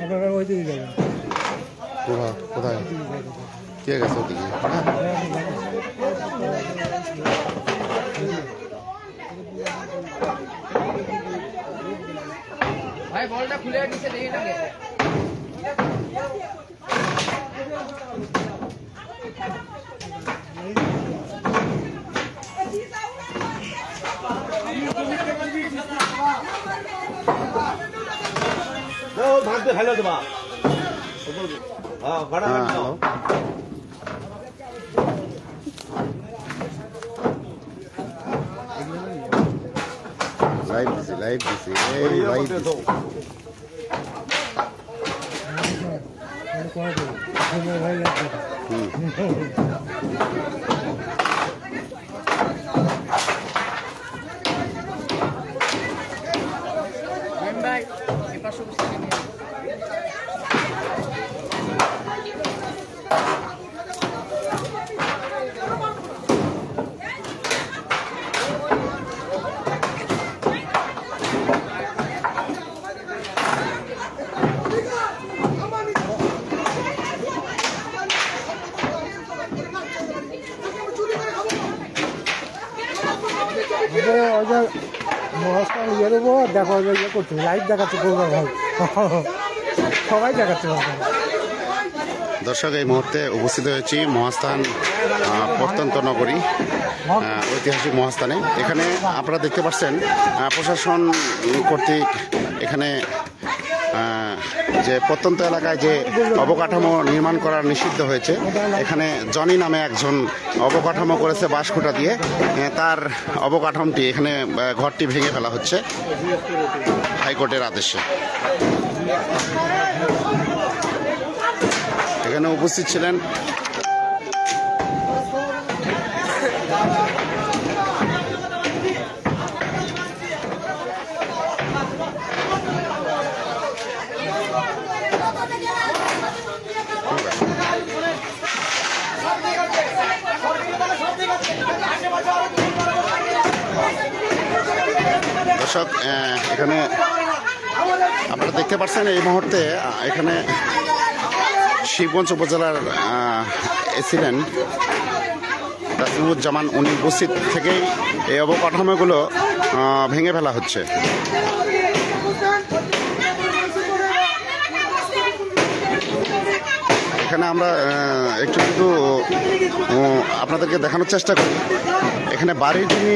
আপনারা ওই দিকে যাবেন। কোথায় কে গেছে ওদিকে? ভাই বলটা খুলে দিছে দেখি লাগে। ভাগতে ফেলে দেবা। হ্যাঁ ভাড়া নাও। লাইভ দিছি এই লাইভ দিছি। দেখো ইয়ে করছে, লাইভ দেখাচ্ছে করবে ভাই, সবাই দেখাচ্ছে। দর্শক, এই মুহূর্তে উপস্থিত হয়েছি মহাস্থান প্রত্যন্ত নগরী, ঐতিহাসিক মহাস্থানে। এখানে আপনারা দেখতে পাচ্ছেন প্রশাসন কর্তৃক এখানে যে প্রত্যন্ত এলাকায় যে অবকাঠামো নির্মাণ করা নিষিদ্ধ হয়েছে, এখানে জনি নামে একজন অবকাঠামো করেছে বাঁশখুঁটা দিয়ে। তার অবকাঠামোটি এখানে ঘরটি ভেঙে ফেলা হচ্ছে হাইকোর্টের আদেশে। এখানে উপস্থিত ছিলেন দর্শক, এখানে আপনারা দেখতে পাচ্ছেন এই মুহূর্তে এখানে শিবগঞ্জ উপজেলার এসিডেন্ট তাসলিমুজ্জামান উনি উপস্থিত থেকেই এই অবকাঠামোগুলো ভেঙে ফেলা হচ্ছে। এখানে আমরা একটু কিন্তু আপনাদেরকে দেখানোর চেষ্টা করি। এখানে বাড়ির যিনি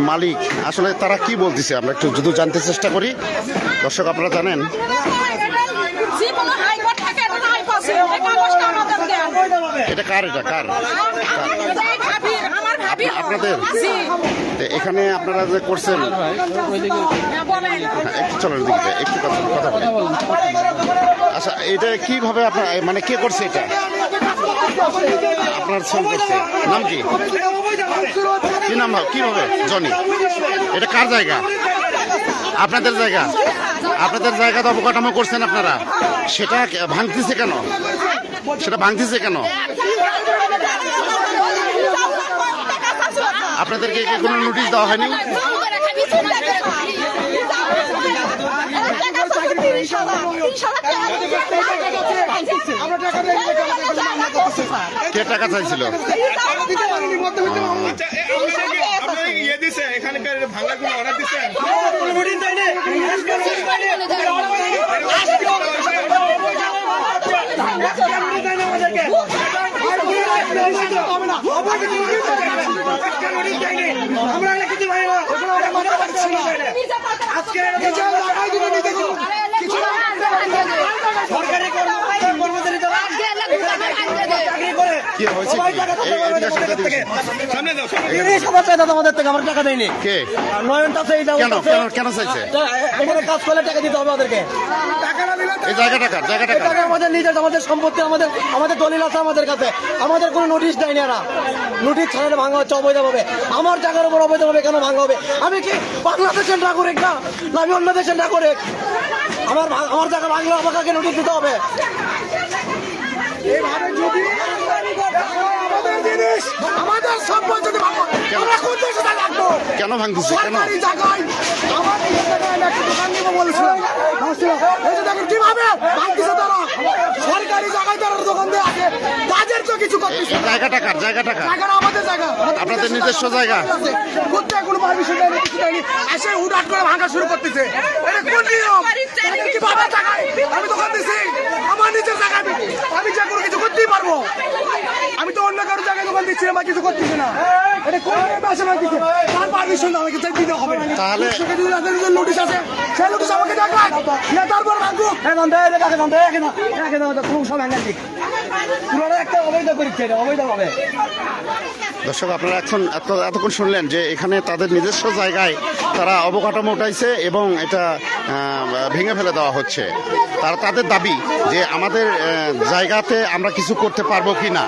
মালিক আসলে তারা কি বলতেছে আমরা একটু যদি জানতে চেষ্টা করি। দর্শক, আপনারা জানেন এটা কার, এটা কার আপনাদের? এখানে আপনারা যে করছেন, একটু চলেন দিকে একটু কথা বলি। আচ্ছা, এটা কিভাবে আপনার মানে কে করছে এটা? আপনার ছেলে করছে, নাম কি? কি নাম? কিভাবে? জনি। এটা কার জায়গা? আপনাদের জায়গা। আপনাদের জায়গাতে অবকাঠামো করছেন আপনারা, সেটা ভাঙতেছে কেন? সেটা ভাঙতেছে কেন? আপনাদেরকে কোনো নোটিশ দেওয়া হয়নি? কে টাকা চাইছিল? এখানকার ভাঙার কোনো অর্ডার দিচ্ছেন? সরকারি কর্মচারী চাকরি করে কি হয়েছে সবাই কি? টাকা এই এদিকে আসুন, এদিকে আসুন। সামনে দাও সামনে এই সবার চাই দাদা আমাদের থেকে, আমরা টাকা দেয়নি। কে আর নয়নটা আছে, এইটা কেন আছে। কেন কেন চাইছে এখানে কাজ করলে টাকা দিতে হবে ওদেরকে। এই জায়গাটা কার জায়গাটা এই কার টাকা আমাদের নিজের, আমাদের সম্পত্তি, আমাদের দলিল আছে আমাদের কাছে। আমাদের কোনো নোটিশ দেয়নি এরা। নোটিশ ছাড়ালে ভাঙা হচ্ছে অবৈধভাবে। আমার জায়গার উপর অবৈধভাবে কেন ভাঙা হবে? আমি কি বাংলাদেশের নাগরিক না, না আমি অন্য দেশের নাগরিক? আমার জায়গা ভাঙলে আমাকে নোটিশ দিতে হবে। এইভাবে যদি আমাদের জিনিস, আমাদের সম্পদ যদি ভাঙো, আমরা কোন দেশে থাকবো? কেন ভাঙতেছে কেন সরকারি জায়গায় আমার নিজের জায়গায় আমি একটা দোকান দিব বলেছিলাম। এই যে দেখুন কিভাবে ভাঙতেছে তারা। সরকারি জায়গায় তারা দোকান দিয়ে আছে, কাজের তো কিছু করতেছে। এই জায়গাটা কার জায়গাটা কার জায়গাটা আমাদের জায়গা, আপনাদের নিজস্ব জায়গা? কোথায় কোনো পারমিশন দেয়নি, কিছু দেয়নি, এসে হুটহাট করে ভাঙা শুরু করতেছে। এটা কোন নিয়ম? তাদের কিভাবে জায়গায় আমি দোকান দিছি, আমার নিজের জায়গায় আমি যে কোনো কিছু করতেই পারবো। আমি তো অন্য কারো জায়গায় দোকান দিচ্ছি না বা কিছু করতেছি না। এটা কোন ভাষা ভাঙতেছে? তার পারমিশন আমাকে দিতে হবে। তাহলে নোটিশ আছে, সেই নোটিশ আমাকে দেখায়, তারপর ভাঙবো। এখন দেয় দেখে দাম দেয়, এখন কোনো সব ভাঙার দিক পুরো একটা অবৈধ করিচ্ছে, এটা অবৈধভাবে। দর্শক আপনারা এতক্ষণ শুনলেন যে এখানে তাদের নিজস্ব জায়গায় তারা অবকাঠামো উঠাইছে এবং এটা ভেঙে ফেলে দেওয়া হচ্ছে। তাদের দাবি যে আমাদের জায়গাতে আমরা কিছু করতে পারবো কি না।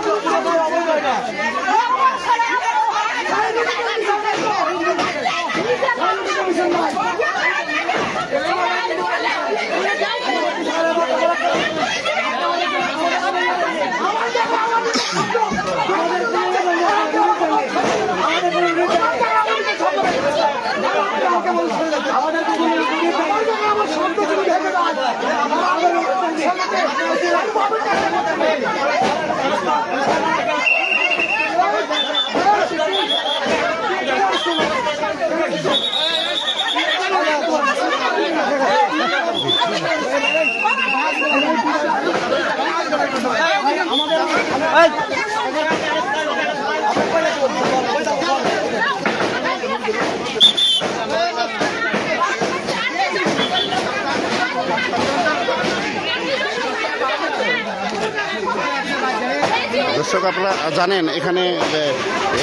দর্শক আপনারা জানেন এখানে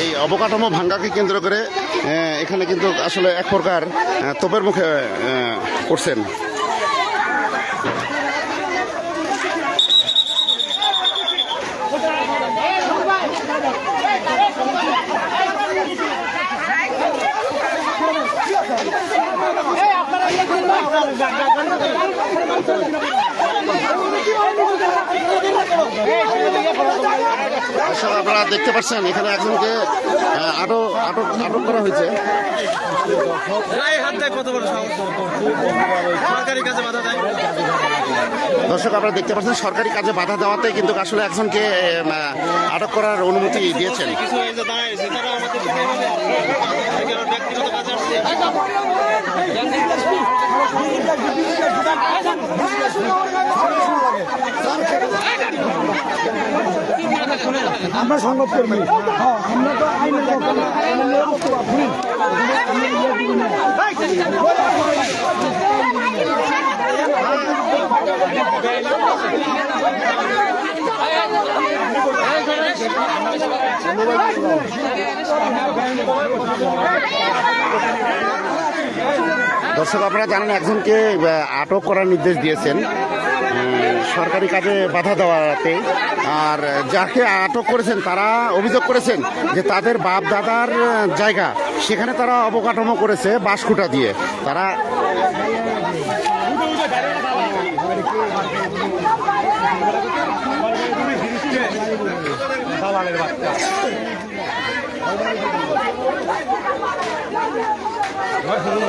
এই অবকাঠামো ভাঙ্গাকে কেন্দ্র করে এখানে কিন্তু আসলে এক প্রকার তোপের মুখে করছেন। আপনারা দেখতে পাচ্ছেন এখানে একজনকে আটক করা হয়েছে। দর্শক আপনারা দেখতে পাচ্ছেন সরকারি কাজে বাধা দেওয়াতে কিন্তু আসলে একজনকে আটক করার অনুমতি দিয়েছেন। আমরা সংবাদ কর্মী, আমরা তো আইনের দর্শক আপনারা জানেন একজনকে আটক করার নির্দেশ দিয়েছেন সরকারি কাজে বাধা দেওয়াতে। আর যাকে আটক করেছেন তারা অভিযোগ করেছেন যে তাদের বাপ দাদার জায়গা সেখানে তারা অবকাঠামো করেছে বাঁশখুঁটা দিয়ে। তারা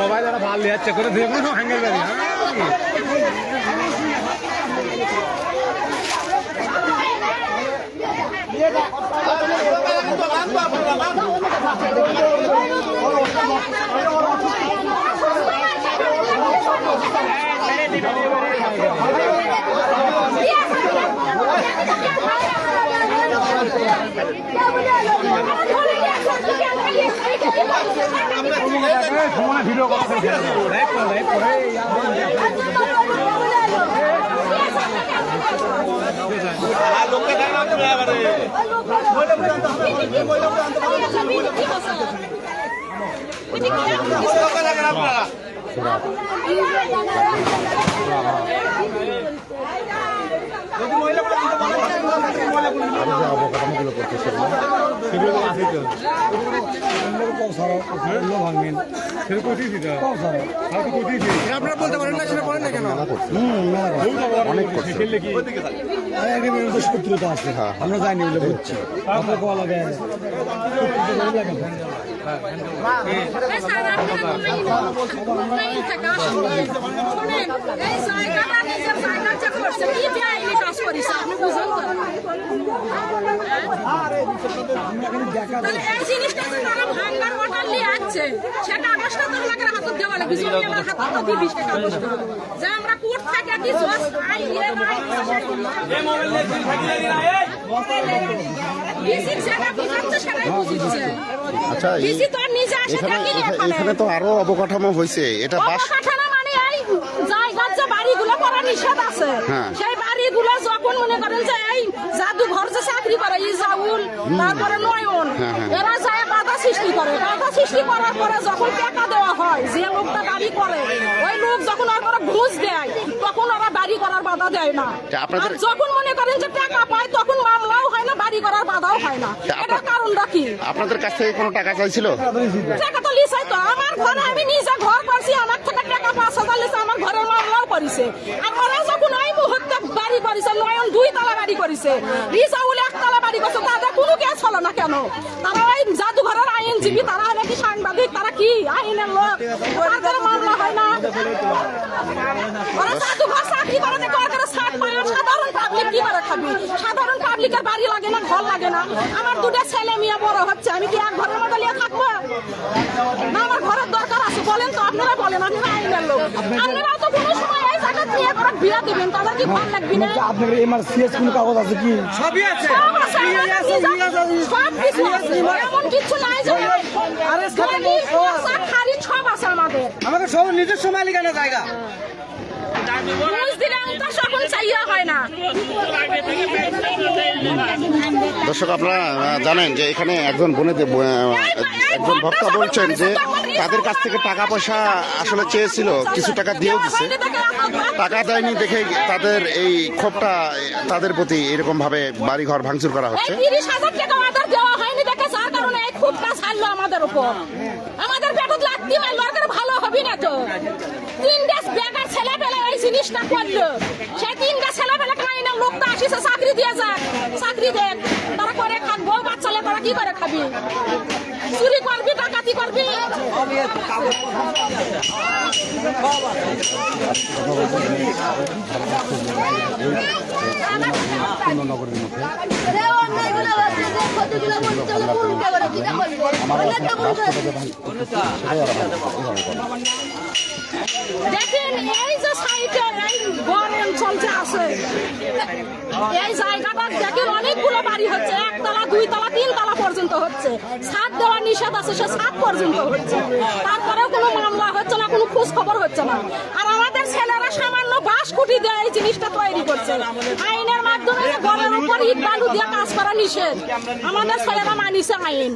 মোবাইল ভালো লিয়াচ্ছে করে দেখুন হ্যাঙ্গেল গাড়ি। ভিডিও করা আর লোককে দেয় না তুমি এবারে লোককে দেখেন আপনারা অবকাঠামোগুলো করছে সেগুলো আছে তো ভাঙবেন সেটা কোথায় দিতে হয়তো কোথায় দিই আপনারা বলতে পারেন না সেটা বলেন না কেন? অনেক করছে শত্রুতা আছে আমরা জানি বলে বুঝছি আপনার কোয়া লাগে আচ্ছা এখানে তো আরো অবকাঠামো হয়েছে এটা বাস জায়গার যে বাড়িগুলো করা নিষেধ আছে সেই বাড়িগুলো যখন মনে করেন যে এই জাদুঘর যে চাকরি করে ইজাউল তারপরে নয়ন এরা যায় বাধা সৃষ্টি করে বাধা সৃষ্টি করার পরে যখন টাকা দেওয়া হয় যে লোকটা বাড়ি করে ওই লোক যখন আর করে ঘুষ দেয় তখন ওরা বাড়ি করার বাধা দেয় না আর যখন মনে করেন যে টাকা পায় তখন মামলাও হয় না বাড়ি করার বাধাও হয় না এটার কারণটা কি আপনাদের কাছ থেকে কোনো টাকা চাইছিল টাকা তো লিসাই তো আমার ঘরে আমি নিজে ঘর করছি আমার থেকে টাকা 5,000 লিসে আমার ঘরের মামলাও করেছে আর ওরা যখন এই মুহূর্তে বাড়ি করেছে নয়ন 2 তলা বাড়ি করেছে রিজাউল 1 তলা বাড়ি করেছে তাদের কোনো কেস হলো না কেন তারা ওই জাদুঘরের আইনজীবী তারা নাকি সাংবাদিক তারা কি আইনের লোক তাদের মামলা হয় না ওরা জাদুঘর চাকরি করে না করে ছাড় পায় সাধারণ পাবলিক কি করে খাবি সাধারণ পাবলিকের বাড়ি লাগে না ঘর লাগে না আমার 2টা ছেলে মেয়ে বড় হচ্ছে আমি কি এক ঘরের মধ্যে নিয়ে থাকবো না আমার ঘরের দরকার আছে বলেন তো আপনারা বলেন আপনারা আইনের লোক আপনারাও তো কোনো সময় এই জায়গা নিয়ে করে বিয়া দিবেন তাদের কি ঘর লাগবে না আপনার এমআরসিএস কোনো কাগজ আছে কি সবই আছে সব কিছু আছে এমন কিছু নাই যে আরে খালি সব আছে আমাদের আমাকে সব নিজস্ব মালিকানা জায়গা দর্শক আপনারা জানেন যে এখানে একজন একজন ভক্ত বলছেন যে তাদের কাছ থেকে টাকা পয়সা আসলে চেয়েছিল কিছু টাকা দিয়েও দিচ্ছে টাকা দেয়নি দেখে তাদের এই ক্ষোভটা তাদের প্রতি এরকম ভাবে বাড়ি ঘর ভাঙচুর করা হচ্ছে 30,000 টাকা আমাদের দেওয়া হয়নি দেখে যার কারণে এই ক্ষোভটা ছাড়লো আমাদের উপর আমাদের পেটত লাগতি মারলো আর ভালো হবে না তো 3টা বেকার ছেলে পেলে এই জিনিসটা করলো সেই 3টা ছেলে পেলে খাইনা লোকটা আসিছে চাকরি দিয়ে যায় চাকরি দেন তারা করে খাবো বাচ্চালে তারা কি করে খাবি চুরি করবি ডাকাতি করবি নগরের মধ্যে দেখেন এই যে সাইডে এই বন অঞ্চল যে আছে এই জায়গাটা দেখেন অনেকগুলো বাড়ি হচ্ছে 1 তলা 2 তলা 3 তলা পর্যন্ত হচ্ছে ছাদ দেওয়া নিষেধ আছে সে ছাদ পর্যন্ত হচ্ছে তারপরেও কোনো মামলা হচ্ছে না কোনো খোঁজ খবর হচ্ছে না আর আমাদের ছেলেরা সামান্য বাঁশ কুটি দিয়ে এই জিনিসটা তৈরি করছে আইনের মাধ্যমে ঘরের উপর ইট বালু দিয়ে কাজ করা নিষেধ আমাদের ছেলেরা মানিছে আইন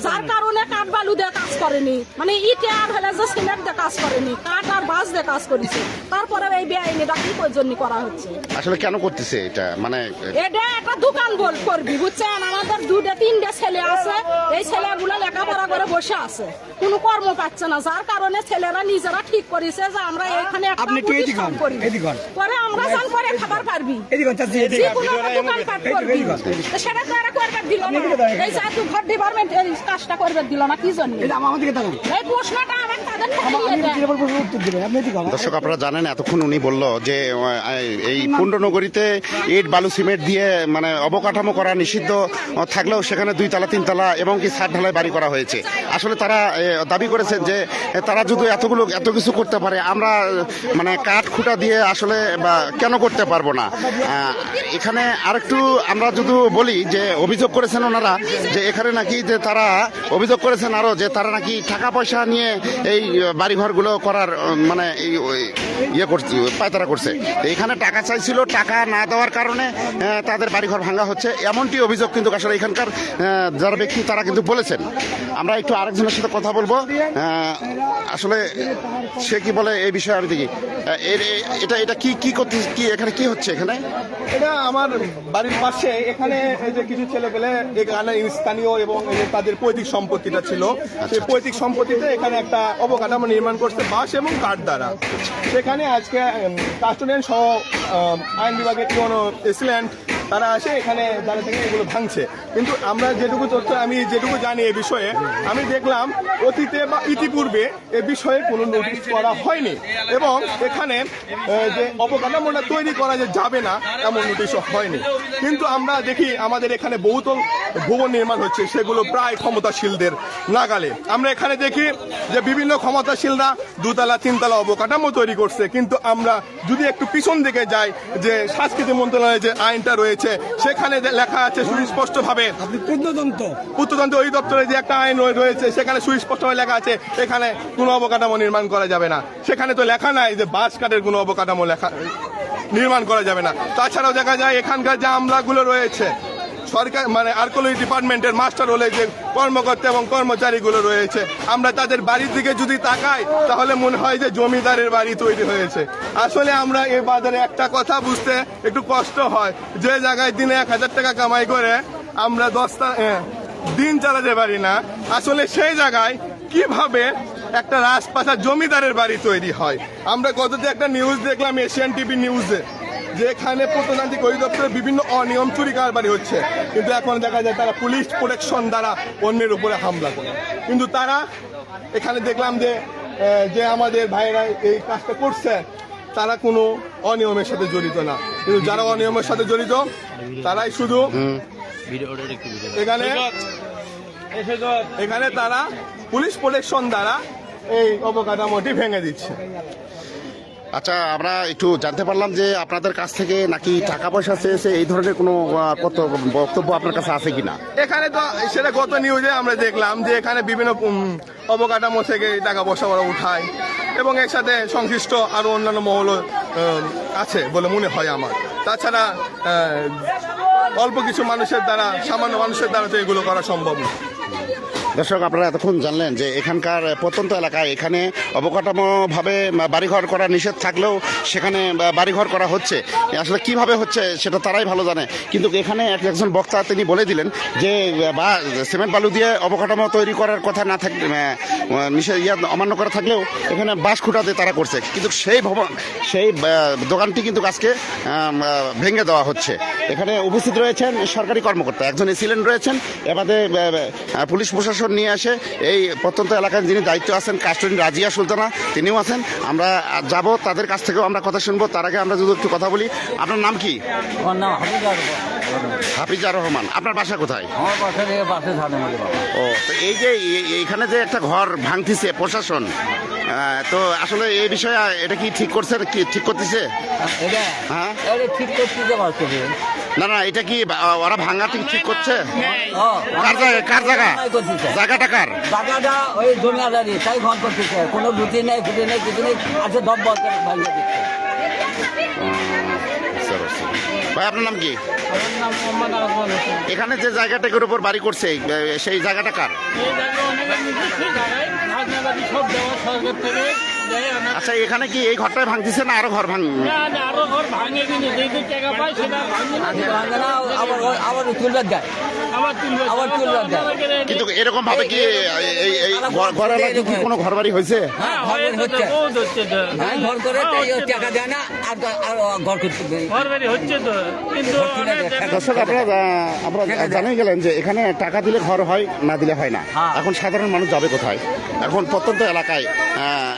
যার কারণে কাঠ বালু দিয়ে কাজ করেনি মানে ইটে আর হলে যে সিমেন্ট দিয়ে কাজ করেনি কাঠ আর বাঁশ দিয়ে কাজ করেছে তারপরে এই বেআইনিটা কি জন্য করা হচ্ছে আসলে কেন করতেছে এটা মানে এটা একটা দোকান বল করবি বুঝছেন আমাদের 2টা 3টা ছেলে আছে এই ছেলেগুলো লেখাপড়া করে বসে আছে কোনো কর্ম পাচ্ছে না যার কারণে ছেলেরা নিজেরা ঠিক করেছে যে আমরা এখানে আপনি একটু এদিকে হন, এদিকে হন। পরে আমরা জান করে খাবার পারবি এদিকে হন, চাচি, এদিকে যে হন। কোনো একটা দোকান পাট করবি তো সেটা তো এরা করবে দিল না এই জাদুঘর ডিপার্টমেন্ট এই কাজটা করবে দিল না কি জন্য এটা আমার দিকে তাকান এই প্রশ্নটা আমার তাদের উত্তর দেবেন আপনি এদিকে হন। দর্শক আপনারা জানেন এতক্ষণ উনি বলল যে এই পুণ্ডনগরীতে ইট বালু সিমেন্ট দিয়ে মানে অবকাঠামো করা নিষিদ্ধ থাকলেও সেখানে 2 তলা 3 তলা এবং কি ছাদ ঢালাই বাড়ি করা হয়েছে আসলে তারা দাবি করেছেন যে তারা যদি এত কিছু করতে পারে আমরা মানে কাঠ খুঁটা দিয়ে আসলে বা কেন করতে পারবো না এখানে আরেকটু আমরা যদি বলি যে অভিযোগ করেছেন ওনারা যে এখানে নাকি যে তারা অভিযোগ করেছেন আরো যে তারা নাকি টাকা পয়সা নিয়ে এই বাড়িঘরগুলো করার মানে ইয়ে করছে, পায়তারা করছে। এখানে টাকা চাইছিল, টাকা না দেওয়ার কারণে তাদের বাড়িঘর ভাঙা হচ্ছে, এমনটি অভিযোগ কিন্তু আসলে এখানকার যারা ব্যক্তি তারা কিন্তু বলেছেন। আমরা একটু আরেকজনের সাথে কথা বলবো, আসলে সে কি বলে এই বিষয়ে। আমি দেখি এটা এটা কি কি করতে, কি এখানে কি হচ্ছে এখানে? এটা আমার বাড়ির পাশে, এখানে এই যে কিছু ছেলে পেলে এখানে স্থানীয় এবং তাদের পৈতৃক সম্পত্তিটা ছিল, সেই পৈতৃক সম্পত্তিতে এখানে একটা অবকাঠামো নির্মাণ করছে বাঁশ এবং কাঠ দ্বারা। সেখানে আজকে কাস্টোডিয়ান সহ আইন বিভাগের কোনো এসিলেন্ট তারা আসে এখানে যারা থেকে এগুলো ভাঙছে। কিন্তু আমরা যেটুকু তথ্য, আমি যেটুকু জানি এ বিষয়ে, আমি দেখলাম অতীতে বা ইতিপূর্বে এ বিষয়ে কোনো নোটিশ করা হয়নি এবং এখানে যে অবকাঠামোটা তৈরি করা যে যাবে না এমন নোটিশও হয়নি। কিন্তু আমরা দেখি আমাদের এখানে বহুতল ভবন নির্মাণ হচ্ছে, সেগুলো প্রায় ক্ষমতাশীলদের নাগালে। আমরা এখানে দেখি যে বিভিন্ন ক্ষমতাশীলরা 2 তলা 3 তলা অবকাঠামো তৈরি করছে, কিন্তু আমরা যদি একটু পিছন দিকে যাই, যে সংস্কৃতি মন্ত্রণালয়ের যে আইনটা রয়েছে সেখানে লেখা আছে সুস্পষ্টভাবে, পূর্ততন্ত্র অধিদপ্তরের যে একটা আইন রয়েছে সেখানে সুস্পষ্টভাবে লেখা আছে এখানে কোনো অবকাঠামো নির্মাণ করা যাবে না। সেখানে তো লেখা নাই যে বাঁশ কাঠের কোনো অবকাঠামো নির্মাণ করা যাবে না। তাছাড়াও দেখা যায় এখানকার যে আমলাগুলো রয়েছে, সরকার মানে আর্কোলজি ডিপার্টমেন্টের মাস্টার হলে যে কর্মকর্তা এবং কর্মচারীগুলো রয়েছে, আমরা তাদের বাড়ির দিকে যদি তাকাই তাহলে মনে হয় যে জমিদারের বাড়ি তৈরি হয়েছে। আসলে আমরা এই বাজারে একটা কথা বুঝতে একটু কষ্ট হয়, যে জায়গায় দিনে 1000 টাকা কামাই করে আমরা 10টা দিন চালাতে পারি না, আসলে সেই জায়গায় কিভাবে একটা রাজপ্রাসাদ জমিদারের বাড়ি তৈরি হয়। আমরা গততে একটা নিউজ দেখলাম এশিয়ান টিভি নিউজে, যেখানে প্রত্নতান্ত্রিক অধিদপ্তরে বিভিন্ন অনিয়ম চুরি কারবারি হচ্ছে, কিন্তু এখন দেখা যায় তারা পুলিশ প্রোটেকশন দ্বারা অন্যের উপরে হামলা করে। কিন্তু তারা এখানে দেখলাম যে আমাদের ভাইয়েরা এই কাজটা করছে তারা কোনো অনিয়মের সাথে জড়িত না, কিন্তু যারা অনিয়মের সাথে জড়িত তারাই শুধু এখানে তারা পুলিশ প্রোটেকশন দ্বারা এই অবকাঠামোটি ভেঙে দিচ্ছে। আচ্ছা, আমরা একটু জানতে পারলাম যে আপনাদের কাছ থেকে নাকি টাকা পয়সা চেয়েছে, এই ধরনের কোনো বক্তব্য আপনার কাছে আছে কিনা? এখানে তো সেটা গত নিউজে আমরা দেখলাম যে এখানে বিভিন্ন অবকাঠামো থেকে টাকা পয়সা ওরা উঠায় এবং এর সাথে সংশ্লিষ্ট আরো অন্যান্য মহল আছে বলে মনে হয় আমার। তাছাড়া অল্প কিছু মানুষের দ্বারা, সামান্য মানুষের দ্বারা তো এগুলো করা সম্ভব না। দর্শক, আপনারা এতক্ষণ জানলেন যে এখানকার প্রত্যন্ত এলাকায় এখানে অবকাঠামোভাবে বাড়িঘর করা নিষেধ থাকলেও সেখানে বাড়িঘর করা হচ্ছে। আসলে কিভাবে হচ্ছে সেটা তারাই ভালো জানে, কিন্তু এখানে একজন বক্তা তিনি বলে দিলেন যে সিমেন্ট বালু দিয়ে অবকাঠামো তৈরি করার কথা না থাকলে, নিষেধ অমান্য করা থাকলেও এখানে বাঁশ খুঁটাতে তারা করছে, কিন্তু সেই দোকানটি কিন্তু আজকে ভেঙে দেওয়া হচ্ছে। এখানে উপস্থিত রয়েছেন সরকারি কর্মকর্তা, একজন এসিলেন্ট রয়েছেন, এবারে পুলিশ প্রশাসন নিয়ে আসে এই প্রত্যন্ত এলাকায় যিনি দায়িত্ব আছেন কাস্টোডিয়ান রাজিয়া সুলতানা, তিনিও আছেন। আমরা যাব তাদের কাছ থেকেও আমরা কথা শুনবো। তার আগে আমরা যদি একটু কথা বলি, আপনার নাম কি? আমার নাম হাফিজার রহমান। আপনার বাসা কোথায়? আমার পাশে ও, তো এই যে এইখানে যে একটা ঘর ভাঙতিছে প্রশাসন, তো আসলে এই বিষয়ে এটা কি ঠিক করছে, কি ঠিক করতেছে? হ্যাঁ, ঠিক করতে না না, এটা কি ওরা ভাঙা ঠিক করছে? কার জায়গা? জায়গাটা কার? জায়গাটা ওই জমিদারি, তাই ঘর করতেছে, কোনো গুটি নেই, ফুটি নেই, কিছু নেই, আছে দব ভাঙিয়ে দিচ্ছে। ভাই, আপনার নাম কি? এখানে যে জায়গাটার উপর বাড়ি করছে সেই জায়গাটা কার? আচ্ছা, এখানে কি এই ঘরটাই ভাঙতেছে না আরো ঘর আবার তুলবার দেয়, কিন্তু এরকম ভাবে কি কোনো ঘর বাড়ি হয়েছে? ঘর করে টাকা দেয় না, আর ঘর হচ্ছে তো। দর্শক, আপনারা জানিয়ে গেলেন যে এখানে টাকা দিলে ঘর হয়, না দিলে হয় না। এখন সাধারণ মানুষ যাবে কোথায়? এখন প্রত্যন্ত এলাকায়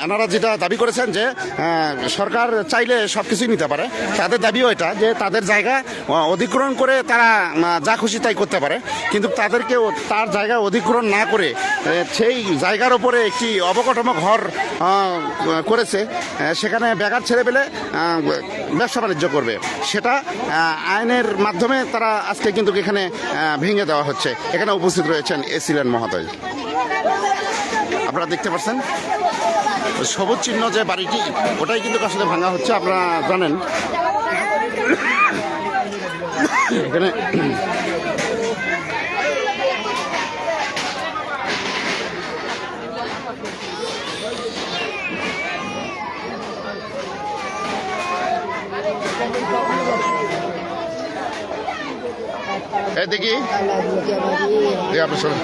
এনারা যেটা দাবি করেছেন যে সরকার চাইলে সবকিছুই নিতে পারে, তাদের দাবিও এটা যে তাদের জায়গা অধিগ্রহণ করে তারা যা খুশি তাই করতে পারে, কিন্তু তাদেরকে তার জায়গা অধিগ্রহণ না করে সেই জায়গার ওপরে একটি অবকাঠামো ঘর করেছে, সেখানে বেকার ছেড়ে পেলে ব্যবসা বাণিজ্য করবে, সেটা আইনের মাধ্যমে তারা আজকে কিন্তু এখানে ভেঙে দেওয়া হচ্ছে। এখানে উপস্থিত রয়েছেন এসিলেন্ট মহোদয়, আপনারা দেখতে পাচ্ছেন। সবুজ চিহ্ন যে বাড়িটি ওটাই কিন্তু আসলে ভাঙা হচ্ছে, আপনারা জানেন। এখানে দেখি আপনার সাথে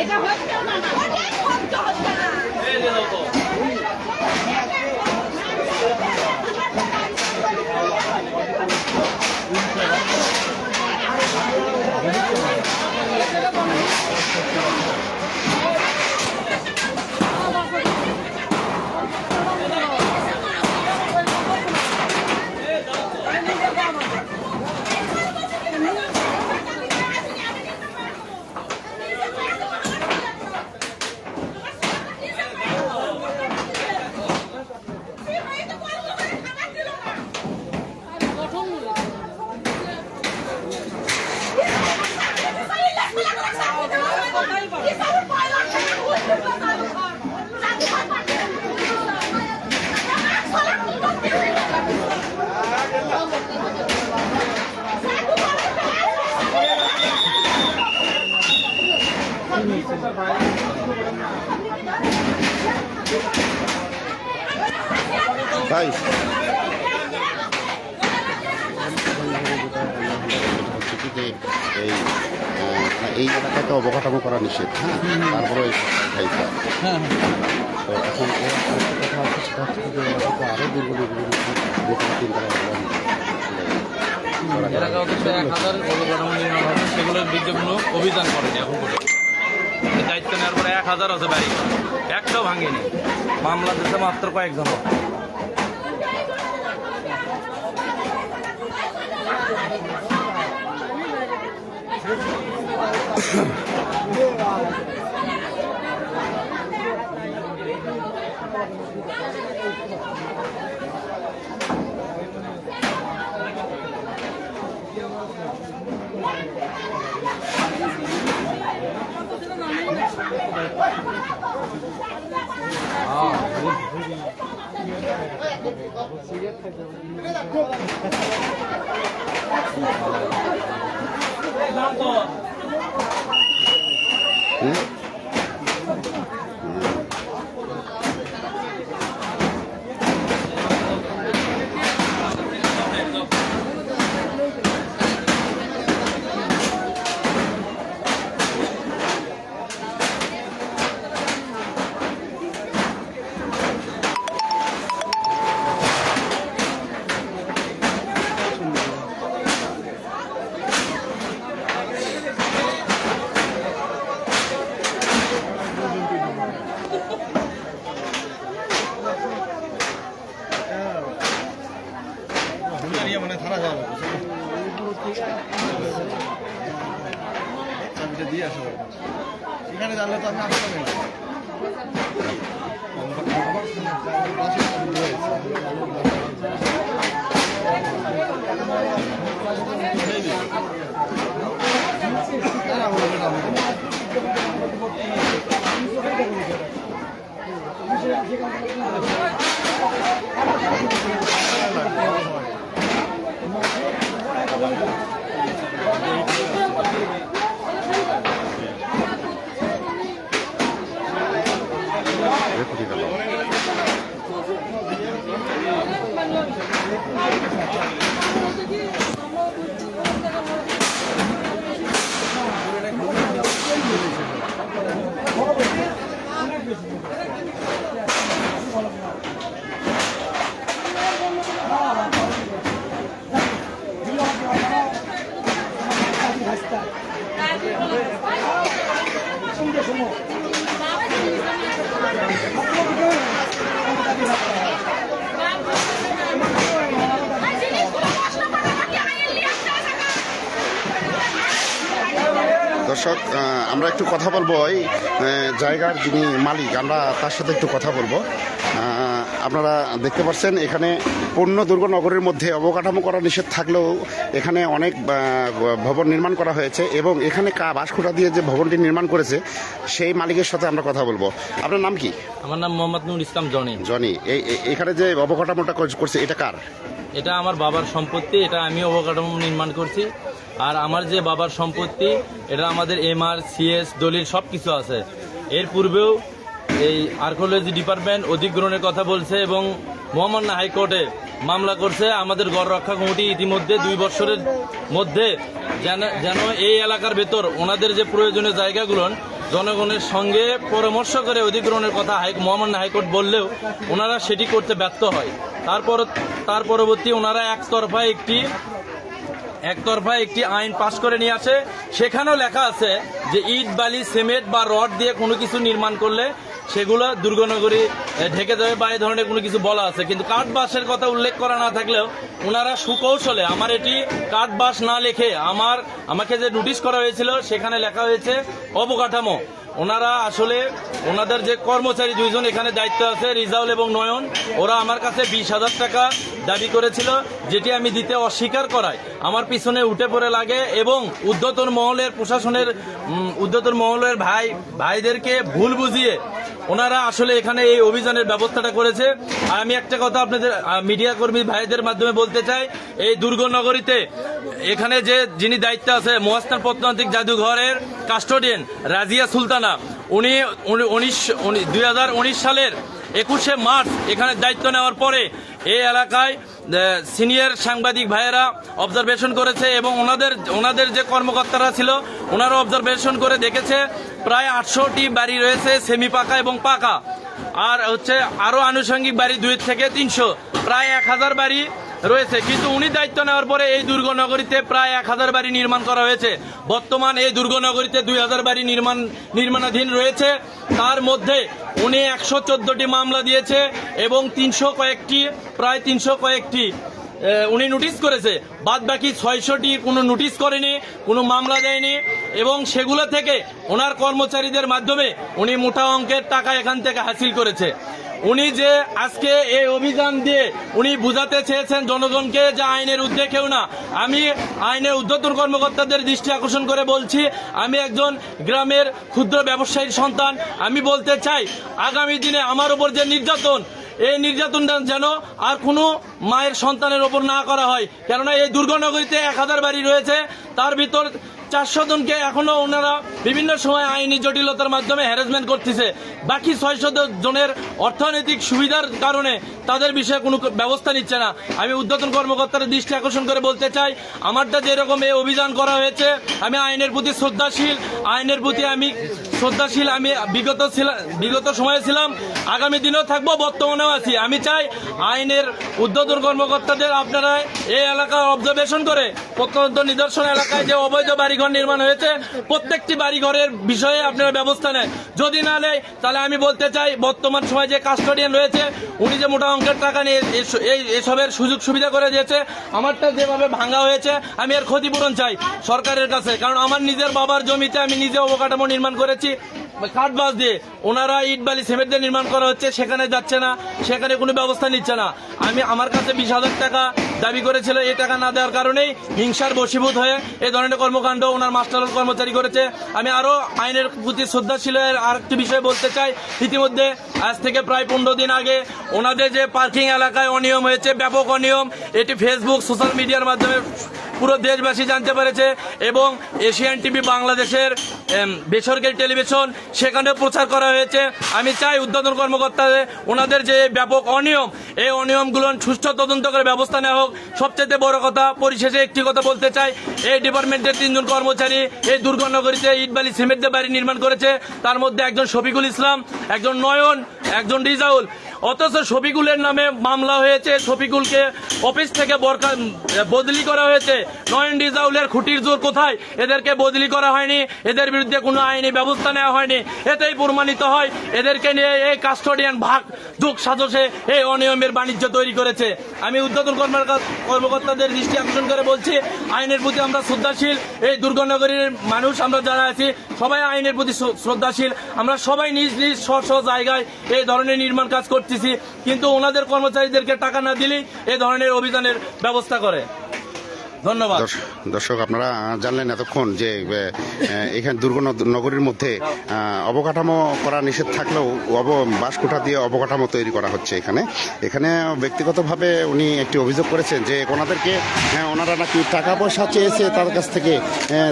এটা হচ্ছে না, হচ্ছে না। ভাই এই এলাকায় তো অবকাঠামো করা নিষেধ, হ্যাঁ, তারপরে তো এখন কথা হচ্ছে সেটা হচ্ছে যে এলাকাতে আরও দুর্বল এলাকা অথচ 1000 অবকাঠামো নির্মাণ হবে, সেগুলোর বিরুদ্ধে কোনো অভিযান করেনি এখন পর্যন্ত। দায়িত্ব নেওয়ার পরে 1000 আছে বাড়ি, একটাও ভাঙেনি। মামলা দিতে মাত্র কয়েকজন। এখানে জানলে তো আমি আসতে পারি দর্শক আমরা একটু কথা বলবো এই জায়গার যিনি মালিক, আমরা তার সাথে একটু কথা বলবো। আপনারা দেখতে পাচ্ছেন এখানে পূর্ণ দুর্গনগরের মধ্যে অবকাঠামো করা নিষেধ থাকলেও এখানে অনেক ভবন নির্মাণ করা হয়েছে এবং এখানে বাঁশখুঁটা দিয়ে যে ভবনটি নির্মাণ করেছে সেই মালিকের সাথে আমরা কথা বলবো। আপনার নাম কি? আমার নাম মোহাম্মদ নুর ইসলাম জনি। জনি, এখানে যে অবকাঠামোটা করছে এটা কার? এটা আমার বাবার সম্পত্তি, এটা আমি অবকাঠামো নির্মাণ করছি। আর আমার যে বাবার সম্পত্তি এটা আমাদের MR CS দলিল সব কিছু আছে। এর পূর্বেও এই আর্কিওলজি ডিপার্টমেন্ট অধিগ্রহণের কথা বলছে এবং মহামান্য হাইকোর্টে মামলা করছে। আমাদের গড় রক্ষা কমিটি ইতিমধ্যে 2 বছরের মধ্যে যেন এই এলাকার ভেতর ওনাদের যে প্রয়োজনীয় জায়গাগুলো জনগণের সঙ্গে পরামর্শ করে অধিগ্রহণের কথা মহামান্য হাইকোর্ট বললেও ওনারা সেটি করতে ব্যর্থ হয়। তার পরবর্তী ওনারা একতরফা একটি আইন পাশ করে নিয়ে আসে। সেখানেও লেখা আছে যে ইট বালি সিমেন্ট বা রড দিয়ে কোনো কিছু নির্মাণ করলে সেগুলো দুর্গনগরী ঢেকে যাবে বা এই ধরনের কোনো কিছু বলা আছে, কিন্তু কাঠ বাঁশের কথা উল্লেখ করা না থাকলেও ওনারা সুকৌশলে আমার এটি কাঠ বাঁশ না লিখে আমাকে যে নোটিশ করা হয়েছিল সেখানে লেখা হয়েছে অবকাঠামো। ওনারা আসলে ওনাদের যে কর্মচারী 2 জন এখানে দায়িত্ব আছে, রিজাউল এবং নয়ন, ওরা আমার কাছে 20,000 টাকা দাবি করেছিল, যেটি আমি দিতে অস্বীকার করায় আমার পিছনে উঠে পড়ে লাগে এবং ঊর্ধ্বতন মহলের প্রশাসনের ঊর্ধ্বতন মহলের ভাইদেরকে ভুল বুঝিয়ে ওনারা আসলে এখানে এই অভিযানের ব্যবস্থাটা করেছে। আর আমি একটা কথা আপনাদের মিডিয়া কর্মী ভাইদের মাধ্যমে বলতে চাই, এই দুর্গনগরীতে এখানে যিনি দায়িত্বে আছে মহাস্থান প্রত্নতাত্ত্বিক জাদুঘরের কাস্টোডিয়ান রাজিয়া সুলতানা, উনি 2019 সালের 21শে মার্চ এখানে দায়িত্ব নেওয়ার পরে এই এলাকায় সিনিয়র সাংবাদিক ভাইয়েরা অবজারভেশন করেছে এবং ওনাদের যে কর্মকর্তারা ছিল ওনারা অবজারভেশন করে দেখেছে প্রায় 800টি বাড়ি রয়েছে সেমি পাকা এবং পাকা, আর আরো আনুষঙ্গিক বাড়ি 2 থেকে 300, প্রায় 1000 বাড়ি রয়েছে। কিন্তু উনি দায়িত্ব নেওয়ার পরে এই দুর্গনগরীতে প্রায় 1000 বাড়ি নির্মাণ করা হয়েছে। বর্তমান এই দুর্গনগরীতে 2000 বাড়ি নির্মাণাধীন রয়েছে। তার মধ্যে উনি 114টি মামলা দিয়েছে এবং প্রায় 300 কয়েকটি উনি নোটিশ করেছে। বাদ বাকি 600টি কোনো নোটিশ করেনি, কোনো মামলা দেয়নি এবং সেগুলো থেকে ওনার কর্মচারীদের মাধ্যমে উনি মোটা অঙ্কের টাকা এখান থেকে হাসিল করেছে। উনি যে আজকে এই অভিযান দিয়ে উনি বুঝাতে চেয়েছেন জনগণকে যে আইনের ঊর্ধ্বে কেউ না। আমি আইনের ঊর্ধ্বতন কর্মকর্তাদের দৃষ্টি আকর্ষণ করে বলছি, আমি একজন গ্রামের ক্ষুদ্র ব্যবসায়ীর সন্তান। আমি বলতে চাই আগামী দিনে আমার উপর যে নির্যাতন, এই নির্যাতনটা যেন আর কোনো মায়ের সন্তানের ওপর না করা হয়। কেননা এই দুর্গনগরীতে 1000 বাড়ি রয়েছে, তার ভিতর 400 জনকে এখনো ওনারা বিভিন্ন সময় আইনি জটিলতার মাধ্যমে হ্যারাসমেন্ট করতেছে। বাকি 600 জনের অর্থনৈতিক সুবিধার কারণে তাদের বিষয়ে কোনো ব্যবস্থা নিচ্ছে না। আমি ঊর্ধ্বতন কর্মকর্তাদের দৃষ্টি আকর্ষণ করে বলতে চাই, আমারটা যেরকম এই অভিযান করা হয়েছে, আমি আইনের প্রতি শ্রদ্ধাশীল, আমি বিগত সময়ে ছিলাম, আগামী দিনেও থাকবো, বর্তমানেও আছি। আমি চাই আইনের ঊর্ধ্বতন কর্মকর্তাদের আপনারা এই এলাকা অবজারভেশন করে প্রত্যন্ত নিদর্শন এলাকায় যে অবৈধ বাড়িঘর নির্মাণ হয়েছে প্রত্যেকটি বাড়িঘরের বিষয়ে আপনারা ব্যবস্থা নেয়। যদি না নেয় তাহলে আমি বলতে চাই বর্তমান সময় যে কাস্টোডিয়ান রয়েছে উনি যে মোটা অঙ্কের টাকা নিয়ে এসবের সুযোগ সুবিধা করে দিয়েছে, আমারটা যেভাবে ভাঙা হয়েছে আমি এর ক্ষতিপূরণ চাই সরকারের কাছে। কারণ আমার নিজের বাবার জমিতে আমি নিজে অবকাঠামো নির্মাণ করেছি কাঠ বাঁশ দিয়ে, ওনারা ইট বালি সিমেন্ট দিয়ে নির্মাণ করা হচ্ছে, সেখানে যাচ্ছে না, সেখানে কোনো ব্যবস্থা নিচ্ছে না। আমার কাছে 20,000 টাকা দাবি করেছিল, এই টাকা না দেওয়ার কারণেই হিংসার বশীভূত হয়ে এই ধরনের কর্মকাণ্ড ওনার মাস্টার কর্মচারী করেছে। আমি আরো আইনের প্রতি শ্রদ্ধাশীল আরেকটি বিষয় বলতে চাই, ইতিমধ্যে আজ থেকে প্রায় 15 দিন আগে ওনাদের যে পার্কিং এলাকায় অনিয়ম হয়েছে, ব্যাপক অনিয়ম, এটি ফেসবুক সোশ্যাল মিডিয়ার মাধ্যমে পুরো দেশবাসী জানতে পেরেছে এবং এশিয়ান টিভি বাংলাদেশের বেসরকারি টেলিভিশন সেখানে প্রচার করা হয়েছে। আমি চাই ঊর্ধ্বতন কর্মকর্তাদের ওনাদের যে ব্যাপক অনিয়ম, এই অনিয়মগুলো সুষ্ঠু তদন্ত করে ব্যবস্থা নেওয়া হোক। সবচেয়ে বড় কথা, পরিশেষে একটি কথা বলতে চাই, এই ডিপার্টমেন্টের 3 জন কর্মচারী এই দুর্গনগরীতে ইট বালি সিমেন্ট দিয়ে বাড়ি নির্মাণ করেছে। তার মধ্যে একজন শফিকুল ইসলাম, একজন নয়ন, একজন রিজাউল। অথচ শফিকুলের নামে মামলা হয়েছে, শফিকুলকে অফিস থেকে বদলি করা হয়েছে। নয়ন রিজাউলের খুঁটির জোর কোথায়? এদেরকে বদলি করা হয়নি, এদের বিরুদ্ধে কোনো আইনি ব্যবস্থা নেওয়া হয়নি। এতেই প্রমাণিত হয় এদেরকে নিয়ে এই কাস্টোডিয়ান ভাগ যোগ সাজসে এই অনিয়মের রকমের বাণিজ্য তৈরি করেছে। আমি ঊর্ধ্বতন কর্মকর্তাদের দৃষ্টি আকর্ষণ করে বলছি, আইনের প্রতি আমরা শ্রদ্ধাশীল। এই দুর্গানগরীর মানুষ আমরা যারা আছি সবাই আইনের প্রতি শ্রদ্ধাশীল। আমরা সবাই নিজ নিজ স্ব জায়গায় এই ধরনের নির্মাণ কাজ করতেছি, কিন্তু ওনাদের কর্মচারীদেরকে টাকা না দিলেই এই ধরনের অভিযানের ব্যবস্থা করে। ধন্যবাদ। দর্শক, আপনারা জানলেন এতক্ষণ যে এখানে দুর্গনগরীর মধ্যে অবকাঠামো করা নিষেধ থাকলেও বাঁশকুঠা দিয়ে অবকাঠামো তৈরি করা হচ্ছে। এখানে ব্যক্তিগতভাবে উনি একটি অভিযোগ করেছেন যে ওনাদেরকে ওনারা নাকি টাকা পয়সা চেয়েছে, তার কাছ থেকে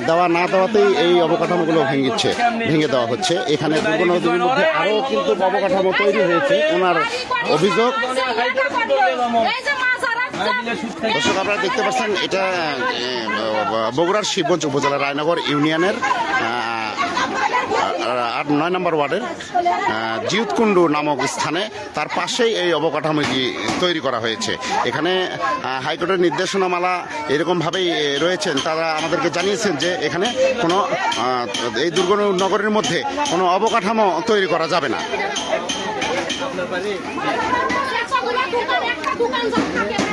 দেওয়া না দেওয়াতেই এই অবকাঠামোগুলো ভেঙে দেওয়া হচ্ছে। এখানে দুর্গনগরীর মধ্যে আরও কিন্তু অবকাঠামো তৈরি হয়েছে ওনার অভিযোগ। দর্শক, আপনারা দেখতে পাচ্ছেন এটা বগুড়ার শিবগঞ্জ উপজেলা রায়নগর ইউনিয়নের 9 নম্বর ওয়ার্ডের জিউতকুণ্ডু নামক স্থানে, তার পাশেই এই অবকাঠামোটি তৈরি করা হয়েছে। এখানে হাইকোর্টের নির্দেশনামালা এরকমভাবেই রয়েছেন। তারা আমাদেরকে জানিয়েছেন যে এখানে কোনো এই দুর্গনগরের মধ্যে কোনো অবকাঠামো তৈরি করা যাবে না।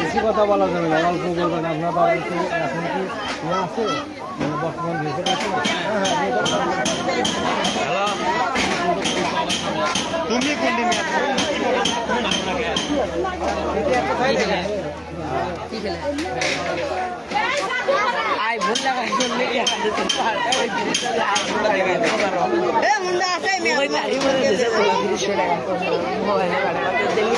বেশি কথা বলা যাবে না, অল্প বলবেন। আপনার বাড়ি এখন কি আছে বর্তমান রিপোর্ট আছে? তুমি কোন দিন আই ভুল লাগা শুনলে কি আছে? এ মুন্ডা আছে আমি ওই বাড়ি মরে গেছে, মোবাইলে গাড়ি দিলি।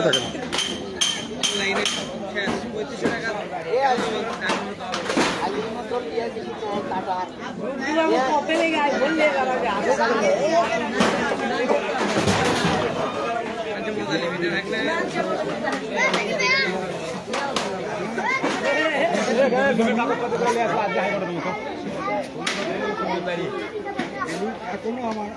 থাকেন। এখনো আমার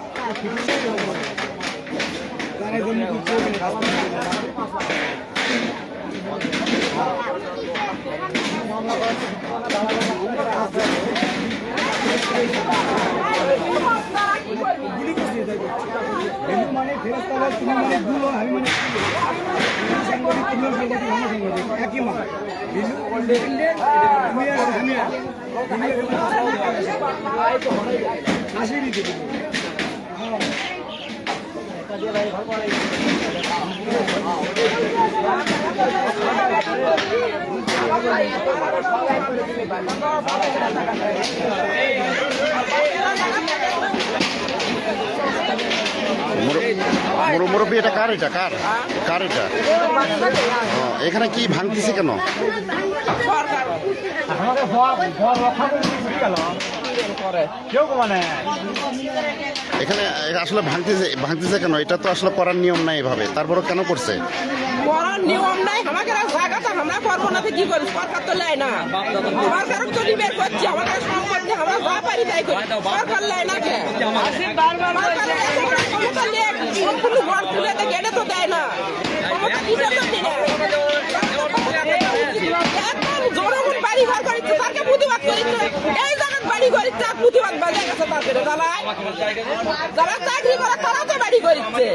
মানে ফেরত তুমি মানে গুলো আমি মানে একই মা আসি দিতে মুরব্বী, এটা কার এটা? এখানে কি ভাঙতেছে কেন? এখানে আসলে ভাঙতেছে কেন? এটা তো আসলে করার নিয়ম নাই এভাবে, তারপরও কেন করছে? করার নিয়ম নাই, আমাকে জায়গাটা আমরা করবো না, কি করি? সরকার তো লেয় না, সরকার তো বের করছে আমাদের সম্পত্তি, আমরা যা পারি তাই করি, সরকার লেয় না। ঘর তুলে গেলে তো দেয় না, জনগণ বাড়ি ঘর করিচ্ছে, তাকে প্রতিবাদ করিচ্ছে, এই জায়গায় বাড়ি করিচ্ছে, প্রতিবাদ বাজে গেছে তাদের যারা চাকরি করে তারা তো বাড়ি করিচ্ছে,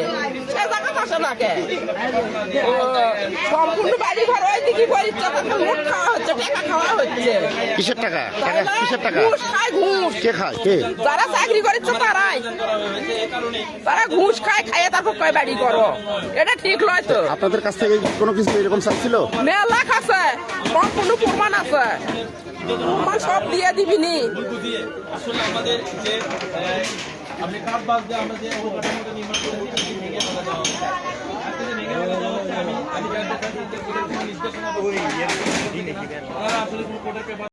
সে জায়গা আসে না কে? সম্পূর্ণ বাড়ি ঘর ওই দিকে করিচ্ছে, লুট খাওয়া হচ্ছে, টাকা খাওয়া হচ্ছে। কিসের টাকা? কিসের টাকা? ঘুষ খায়, ঘুষ কে খায়? কে? যারা চাকরি করিচ্ছে তারাই, তারা ঘুষ খায়, খাইয়ে তারপর কয় বাড়ি করো, এটা ঠিক নয় তো। আপনাদের কাছ থেকে কোনো কিছু এরকম চাইছিল? মেলা আছে, সম্পূর্ণ প্রমাণ আছে, প্রমাণ সব দিয়ে দিবিনি। আসলে আমাদের যে আপনি কাপ বাদ দিয়ে আমরা যে অবকাঠামোটা নির্মাণ করেছি ভেঙে ফেলা দেওয়া হচ্ছে, ভেঙে ফেলা দেওয়া হচ্ছে। আমি নির্দেশনা ওনারা আসলে কোনো কোর্টের পেপার